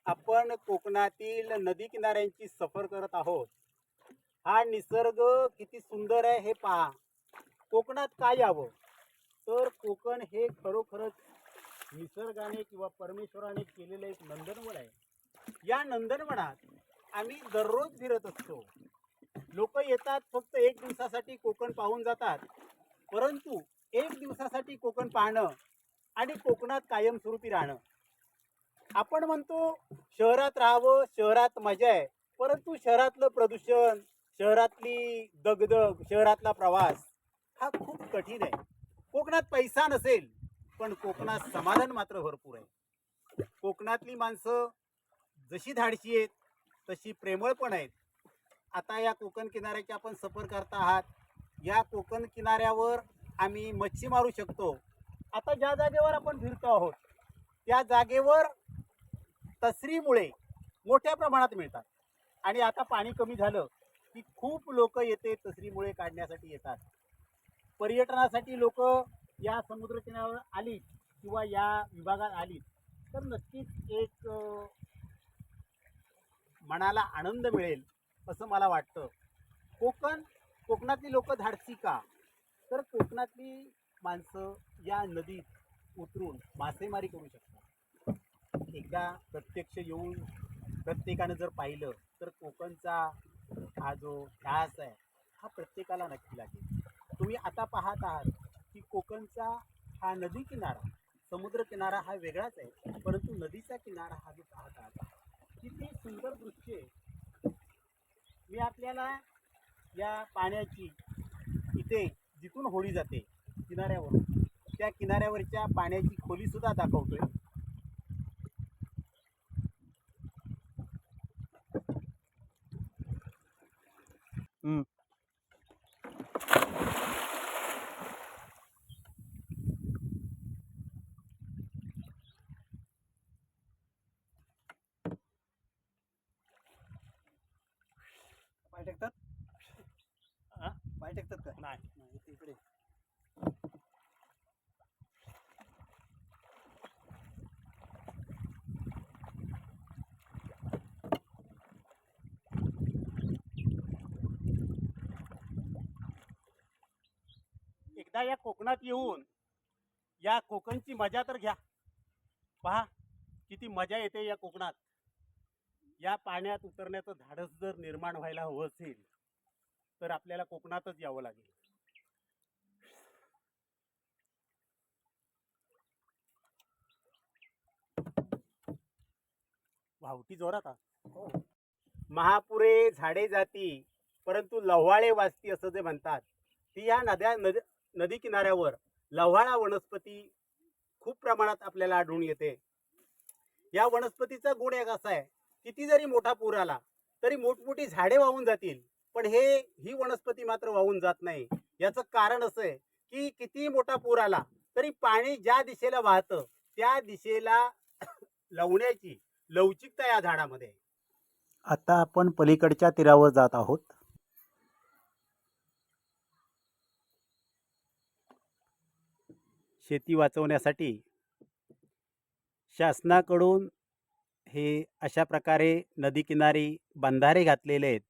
आपण कोकणातील नदी किनाऱ्यांची सफर करत आहोत. हा निसर्ग किती सुंदर आहे हे पहा. कोकणात काय यावं, तर कोकण हे खरोखरच निसर्गाने किंवा परमेश्वराने केलेलं एक नंदनवन आहे. या नंदनवनात आम्ही दररोज फिरत असतो. लोक येतात, फक्त एक दिवसासाठी कोकण पाहून जातात. परंतु एक दिवसासाठी कोकण पाहणं आणि कोकणात कायमस्वरूपी राहणं, आपण म्हणतो शहरात राहावं, शहरात मजा आहे. परंतु शहरातलं प्रदूषण, शहरातली दगदग, शहरातला प्रवास हा खूप कठीण आहे. कोकणात पैसा नसेल, पण कोकणात समाधान मात्र भरपूर आहे. कोकणातली माणसं जशी धाडशी आहेत, तशी प्रेमळ पण आहेत. आता या कोकण किनाऱ्याची आपण सफर करता आहात. या कोकण किनाऱ्यावर आम्ही मच्छी मारू शकतो. आता ज्या जागेवर आपण फिरतो आहोत, त्या जागेवर तसरीमुळे मोठ्या प्रमाणात मिळतात. आणि आता पाणी कमी झालं की खूप लोक येते तसरीमुळे काढण्यासाठी येतात. पर्यटनासाठी लोक या समुद्र किनाऱ्यावर आली किंवा या विभागात आली तर नक्कीच एक मनाला आनंद मिळेल असं मला वाटतं. कोकणातली लोक धाडसी का, तर कोकणातली माणसं या नदीत उतरून मासेमारी करू शकतात. एकदा प्रत्यक्ष येऊन प्रत्येकानं जर पाहिलं तर कोकणचा हा जो ध्यास आहे हा प्रत्येकाला नक्की लागेल. तुम्ही आता पाहत आहात की कोकणचा हा नदी किनारा, समुद्र किनारा हा वेगळाच आहे. परंतु नदीचा किनारा हा जो पाहत आहात, किती सुंदर दृश्य आहे. मी आपल्याला या पाण्याची, इथे जिथून होडी जाते किनाऱ्यावर, त्या किनाऱ्यावरच्या पाण्याची खोली सुद्धा दाखवतोय. पाय टेकतात, पाय टेकतात का? नाही, इकडे. एकदा या कोकणात येऊन या कोकणची मजा तर घ्या. पहा किती मजा येते या कोकणात. या पाण्यात उतरण्याचं धाडस जर निर्माण व्हायला हवं असेल तर आपल्याला कोकणातच यावं लागेल. वावटी जोरात. महापुरे झाडे जाती, परंतु लव्हाळे वाचती असं जे म्हणतात, ती या नदी किनाऱ्यावर लव्हाळा वनस्पती खूप प्रमाणात आपल्याला आढळून येते. या वनस्पतीचा गुण एक असा आहे, किती जरी मोठा पूर आला तरी मोठमोठी झाडे वाहून जातील, पण ही वनस्पती मात्र वाहून जात नाही. याचं कारण असं आहे की किती मोठा पूर आला तरी पाणी ज्या दिशेला वाहतं त्या दिशेला लावण्याची लवचिकता या झाडामध्ये. आता आपण पलीकडच्या तीरावर जात आहोत. शेती वाचवण्यासाठी शासनाकडून हे अशा प्रकारे नदी किनारी बंधारे घातलेले आहेत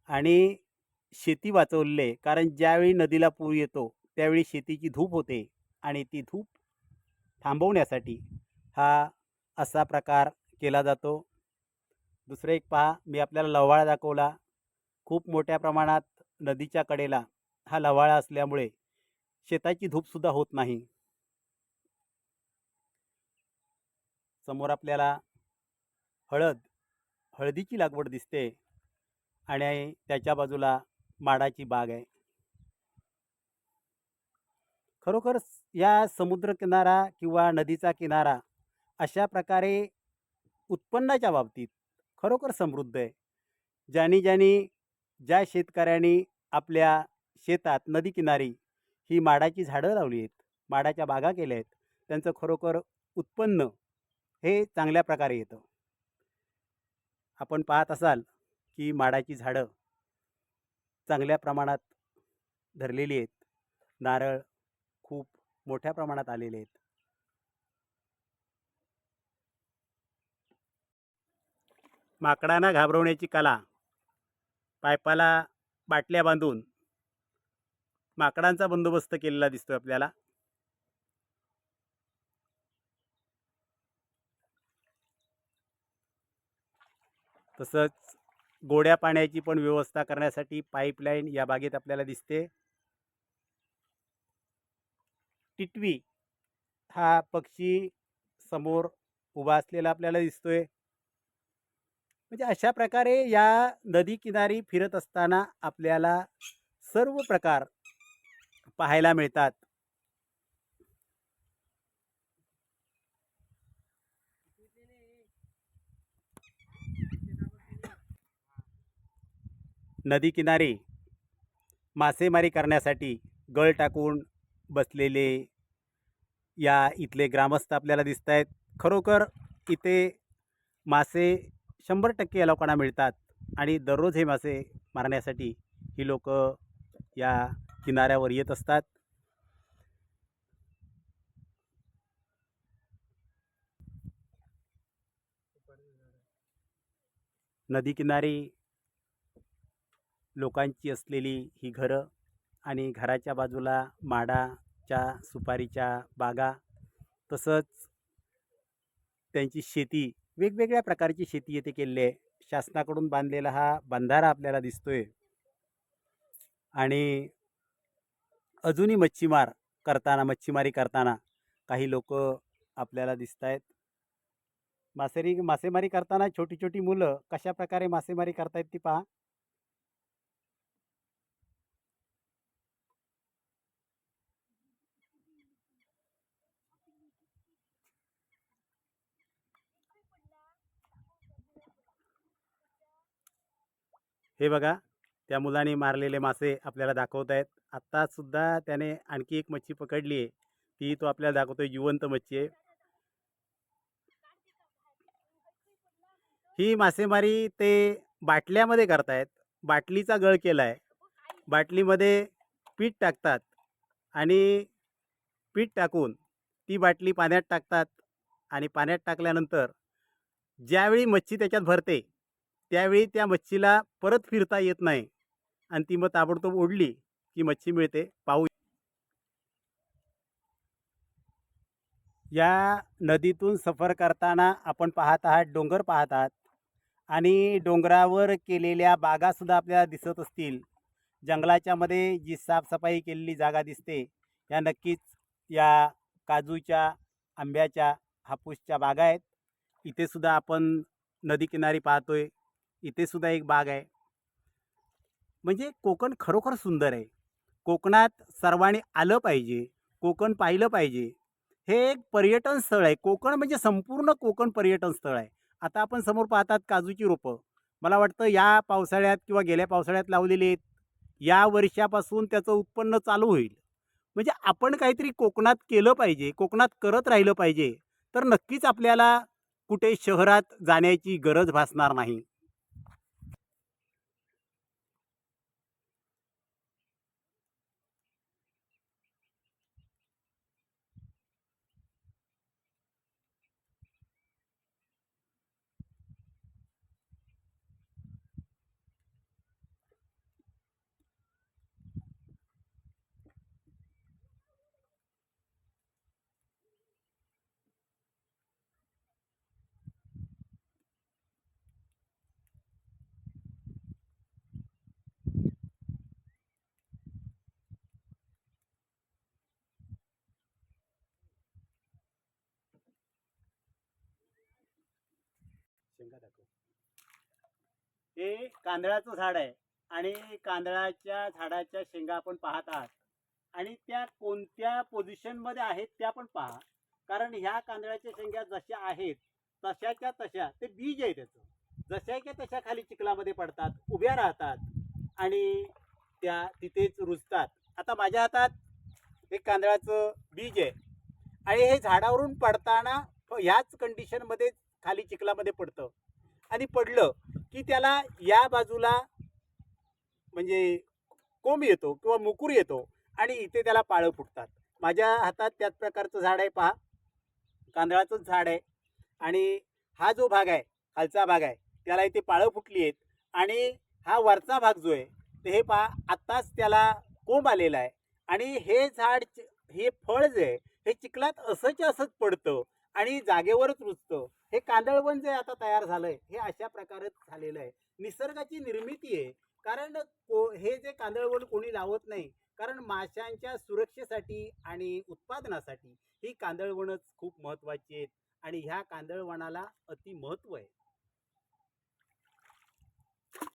आणि शेती वाचवले. कारण ज्यावेळी नदीला पूर येतो त्यावेळी शेतीची धूप होते आणि ती धूप थांबवण्यासाठी हा असा प्रकार केला जातो. दुसरं एक पहा, मी आपल्याला लव्हाळा दाखवला. खूप मोठ्या प्रमाणात नदीच्या कडेला हा लव्हाळा असल्यामुळे शेताची धूपसुद्धा होत नाही. समोर आपल्याला हळदीची लागवड दिसते आणि त्याच्या बाजूला माडाची बाग आहे. खरोखर या समुद्र किनारा किंवा नदीचा किनारा अशा प्रकारे उत्पन्नाच्या बाबतीत खरोखर समृद्ध आहे. ज्या शेतकऱ्यांनी आपल्या शेतात नदी किनारी ही माडाची झाडं लावली आहेत, माडाच्या बागा केल्या आहेत, त्यांचं खरोखर उत्पन्न हे चांगल्या प्रकारे येतं. आपण पाहत असाल की माडाची झाडं चांगल्या प्रमाणात धरलेली आहेत. नारळ खूप मोठ्या प्रमाणात आलेले आहेत. माकडांना घाबरवण्याची कला. पायपाला बाटल्या बांधून माकडांचा बंदोबस्त केलेला दिसतोय आपल्याला. तसंच गोड्या पाण्याची पण व्यवस्था करण्यासाठी पाईपलाईन या बागेत आपल्याला दिसते. टिटवी हा पक्षी समोर उभा असलेला आपल्याला दिसतोय. म्हणजे अशा प्रकारे या नदी किनारी फिरत असताना आपल्याला सर्व प्रकार पाहायला मिळतात. नदी किनारी मासेमारी करण्यासाठी गळ टाकून बसलेले या इथले ग्रामस्थ आपल्याला दिसत आहेत. खरोखर इथे मासे 100% या लोकांना मिळतात आणि दररोज हे मासे मारण्यासाठी ही लोक या किनाऱ्यावर येत असतात. नदी किनारी लोकांची असलेली ही घरं आणि घराच्या बाजूला माडाच्या सुपारीच्या बागा, तसंच त्यांची शेती, वेगवेगळ्या प्रकारची शेती येथे केलेली आहे. शासनाकडून बांधलेला हा बंधारा आपल्याला दिसतोय. आणि अजूनही मच्छीमारी करताना काही लोक आपल्याला दिसत आहेत. मासेमारी करताना छोटी छोटी मुलं कशा प्रकारे मासेमारी करतायत ती पहा. हे बघा, त्या मुलाने मारलेले मासे आपल्याला दाखवत आहेत. आत्ता सुद्धा त्याने आणखी एक मच्छी पकडली आहे, ती तो आपल्याला दाखवतोय. जिवंत मच्छी आहे ही. मासेमारी ते बाटल्यामध्ये करतायत. बाटलीचा गळ केला आहे. बाटलीमध्ये पीठ टाकतात आणि पीठ टाकून ती बाटली पाण्यात टाकतात आणि पाण्यात टाकल्यानंतर ज्यावेळी मच्छी त्याच्यात भरते त्यावेळी त्या मच्छीला परत फिरता येत नाही आणि ती मग ताबडतोब ओढली की मच्छी मिळते. पाहू. या नदीतून सफर करताना आपण पाहत आहात, डोंगर पाहत आहात आणि डोंगरावर केलेल्या बागासुद्धा आपल्याला दिसत असतील. जंगलाच्या मध्ये जी साफसफाई केलेली जागा दिसते या नक्कीच या काजूच्या, आंब्याच्या, हापूसच्या बागा आहेत. इथे सुद्धा आपण नदी किनारी पाहतोय. इथे सुद्धा एक बाग आहे. म्हणजे कोकण खरोखर सुंदर आहे. कोकणात सर्वांनी आलं पाहिजे, कोकण पाहिलं पाहिजे. हे एक पर्यटन स्थळ आहे. कोकण म्हणजे संपूर्ण कोकण पर्यटन स्थळ आहे. आता आपण समोर पाहतात काजूची रोपं. मला वाटतं या पावसाळ्यात किंवा गेल्या पावसाळ्यात लावलेली आहेत. या वर्षापासून त्याचं उत्पन्न चालू होईल. म्हणजे आपण काहीतरी कोकणात केलं पाहिजे, कोकणात करत राहिलं पाहिजे, तर नक्कीच आपल्याला कुठे शहरात जाण्याची गरज भासणार नाही. हे कांदळाचं झाड आहे आणि कांदळाच्या झाडाच्या शेंगा आपण पाहत आहात आणि त्या कोणत्या पोझिशनमध्ये आहेत त्या पण पहा. कारण ह्या कांदळाच्या शेंगा जशा आहेत तशाच्या तशा, ते बीज आहे त्याचं, जशाच्या तशा खाली चिखलामध्ये पडतात, उभ्या राहतात आणि त्या तिथेच रुजतात. आता माझ्या हातात एक कांदळाचं बीज आहे आणि हे झाडावरून पडताना ह्याच कंडिशनमध्ये खाली चिखलामध्ये पडतं आणि पडलं की त्याला या बाजूला म्हणजे कोंब येतो किंवा मुकूर येतो आणि इथे त्याला पाळं फुटतात. माझ्या हातात त्याच प्रकारचं झाड आहे पहा, कांदळाचंच झाड आहे आणि हा जो भाग आहे, खालचा भाग आहे, त्याला इथे पाळं फुटली आहेत आणि हा वरचा भाग जो आहे ते हे पहा आत्ताच त्याला कोंब आलेला आहे आणि हे झाड हे फळ जे आहे हे चिखलात असंच असंच पडतं आणि जागेवरच रुजतं. हे कांदळवन जे आता तयार झालंय हे अशा प्रकारे झालेलं आहे. निसर्गाची निर्मिती आहे. कारण हे जे कांदळवन कोणी लावत नाही, कारण माशांच्या सुरक्षेसाठी आणि उत्पादनासाठी ही कांदळवनच खूप महत्त्वाची आहेत आणि ह्या कांदळवनाला अति महत्त्व आहे.